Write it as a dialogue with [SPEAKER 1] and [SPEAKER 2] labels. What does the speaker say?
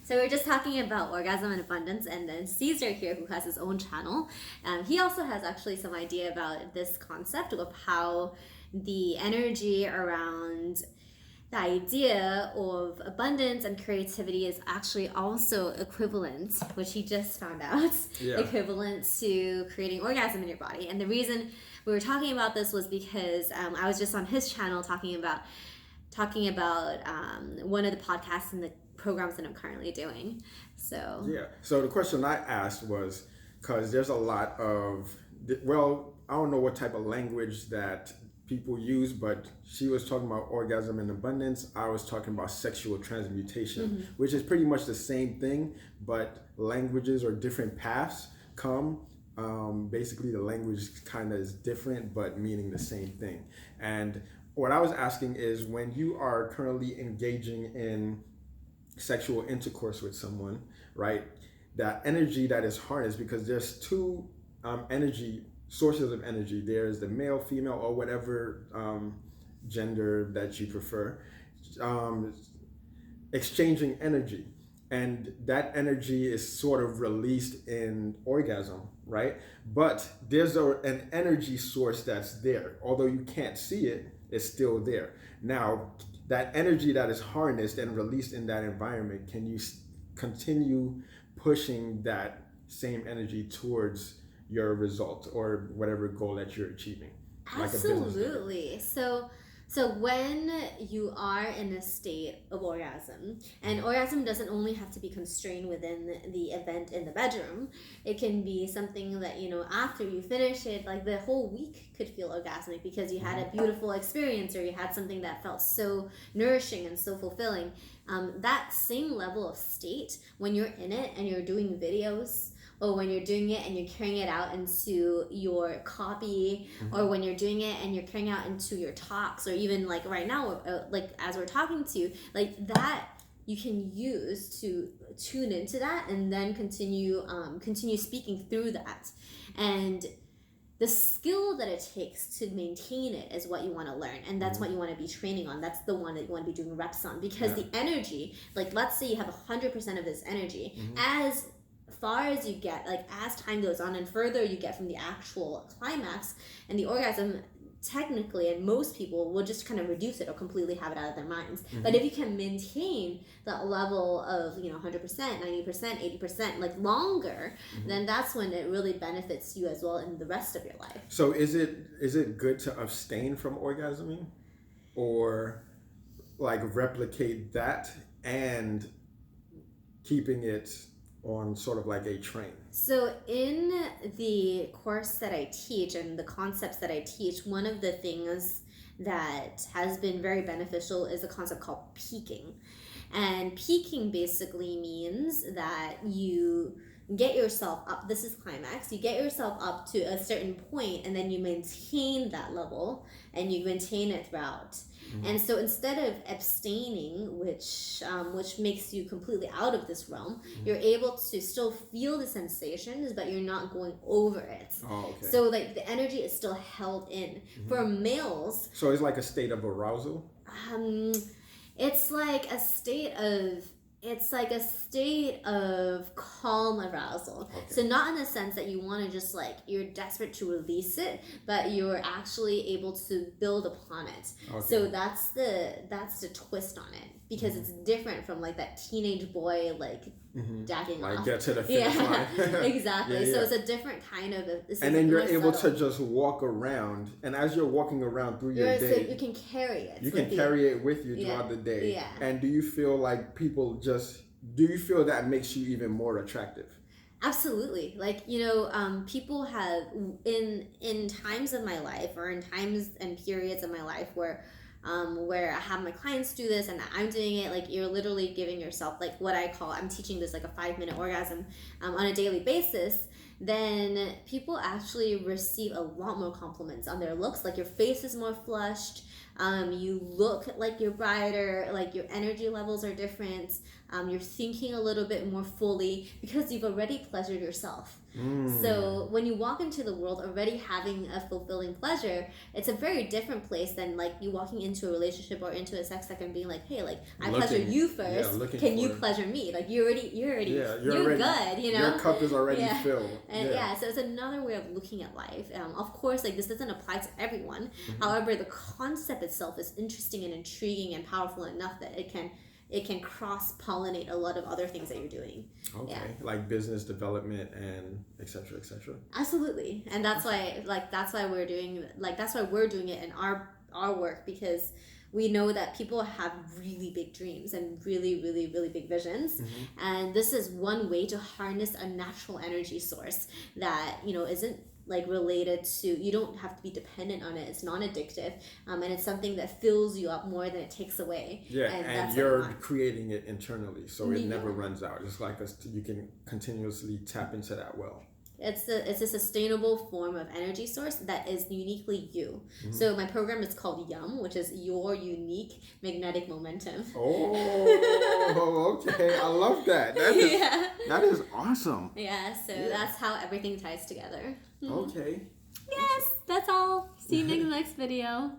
[SPEAKER 1] So we're just talking about orgasm and abundance, and then Caesar here, who has his own channel, he also has actually some idea about this concept of how the energy around the idea of abundance and creativity is actually also equivalent, which he just found out, equivalent to creating orgasm in your body. And the reason we were talking about this was because I was just on his channel talking about one of the podcasts and the programs that I'm currently doing. So
[SPEAKER 2] the question I asked was, because there's a lot of, well, I don't know what type of language that people use, but she was talking about orgasm and abundance. I was talking about sexual transmutation, which is pretty much the same thing, but languages or different paths come. Basically, the language kind of is different, but meaning the same thing. And what I was asking is, when you are currently engaging in sexual intercourse with someone, right? That energy that is harnessed, because there's two energy sources of energy. There's the male, female, or whatever gender that you prefer, exchanging energy, and that energy is sort of released in orgasm, right? But there's an energy source that's there, although you can't see it, it's still there. Now, that energy that is harnessed and released in that environment, can you continue pushing that same energy towards your result or whatever goal that you're achieving?
[SPEAKER 1] Absolutely. So when you are in a state of orgasm, and orgasm doesn't only have to be constrained within the event in the bedroom, it can be something that, after you finish it, like the whole week could feel orgasmic because you had a beautiful experience or you had something that felt so nourishing and so fulfilling. That same level of state, when you're in it and you're doing videos, or when you're doing it and you're carrying it out into your copy, or when you're doing it and you're carrying it out into your talks, or even like right now, like as we're talking to you, like that you can use to tune into that and then continue speaking through that. And the skill that it takes to maintain it is what you want to learn, and that's what you want to be training on. That's the one that you want to be doing reps on, because the energy, like let's say you have 100% of this energy, as far as you get, like as time goes on and further you get from the actual climax and the orgasm, technically, and most people will just kind of reduce it or completely have it out of their minds. But if you can maintain that level of 100%, 90%, 80%, like longer, then that's when it really benefits you as well in the rest of your life.
[SPEAKER 2] So is it good to abstain from orgasming, or like replicate that and keeping it on sort of like a train?
[SPEAKER 1] So in the course that I teach and the concepts that I teach, one of the things that has been very beneficial is a concept called peaking. And peaking basically means that you get yourself up, this is climax, you get yourself up to a certain point and then you maintain that level and you maintain it throughout. And so instead of abstaining, which makes you completely out of this realm, you're able to still feel the sensations, but you're not going over it. So like the energy is still held in. For males,
[SPEAKER 2] so it's like a state of arousal.
[SPEAKER 1] It's like a state of calm arousal. So not in the sense that you want to just like, you're desperate to release it, but you're actually able to build upon it. So that's the twist on it, because it's different from like that teenage boy like jacking off.
[SPEAKER 2] Like get to the finish line.
[SPEAKER 1] Exactly. So it's a different kind of
[SPEAKER 2] and then you're able to just walk around, and as you're walking around through your day,
[SPEAKER 1] you can carry it.
[SPEAKER 2] You can carry it with you throughout the day. And do you feel like do you feel that makes you even more attractive?
[SPEAKER 1] Absolutely. Like, people have in times of my life, or in times and periods of my life where I have my clients do this and I'm doing it, like you're literally giving yourself like what I'm teaching this like a 5-minute orgasm on a daily basis, then people actually receive a lot more compliments on their looks. Like your face is more flushed, You look like you're brighter, like your energy levels are different. You're thinking a little bit more fully because you've already pleasured yourself. So when you walk into the world already having a fulfilling pleasure, it's a very different place than like you walking into a relationship or into a sex and being like, hey, like I pleasure you first. Can you pleasure me? Like you're good. You know,
[SPEAKER 2] your cup is already filled.
[SPEAKER 1] And so it's another way of looking at life. Of course, like this doesn't apply to everyone. However, the concept itself is interesting and intriguing and powerful enough that it can cross-pollinate a lot of other things that you're doing.
[SPEAKER 2] Okay, like business development and et cetera, et cetera.
[SPEAKER 1] Absolutely, and that's why we're doing it in our work, because we know that people have really big dreams and really, really, really big visions, and this is one way to harness a natural energy source that isn't like related to, you don't have to be dependent on it. It's non-addictive, and it's something that fills you up more than it takes away.
[SPEAKER 2] And you're creating it internally, so it never runs out. It's like you can continuously tap into that well.
[SPEAKER 1] It's a sustainable form of energy source that is uniquely you. So my program is called YUM, which is Your Unique Magnetic Momentum.
[SPEAKER 2] Oh, okay. I love that. That is awesome.
[SPEAKER 1] Yeah, so that's how everything ties together.
[SPEAKER 2] Okay.
[SPEAKER 1] Yes, that's all. See you in the next video.